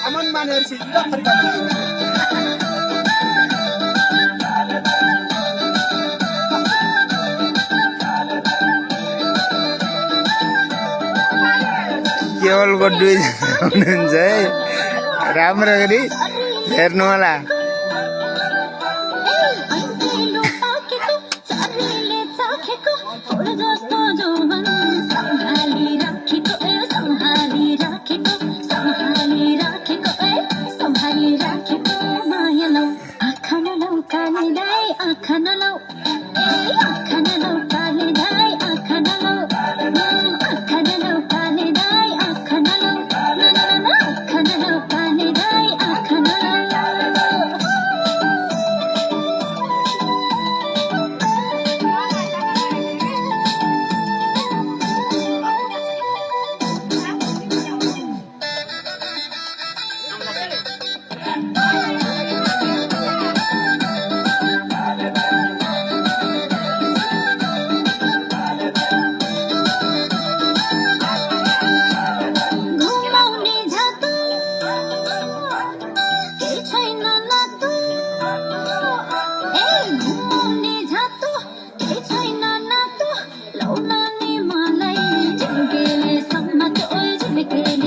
aman mana sih tidak केवल गड्डु हुनुहुन्छ है राम्रो गरी हेर्नु होला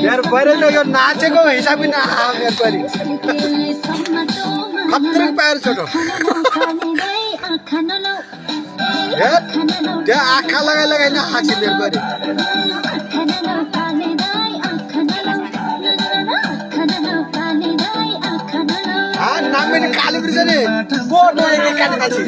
मेरो बरेलो यो नाचेको हिसाबले ना मेरो बरी खतरे पैर छोटो त्यो आँखा लगाइ लगाइ नाचे मेरो बरी नाम्ने काली ब्रिज नि बोर्ड एक काली मान्छे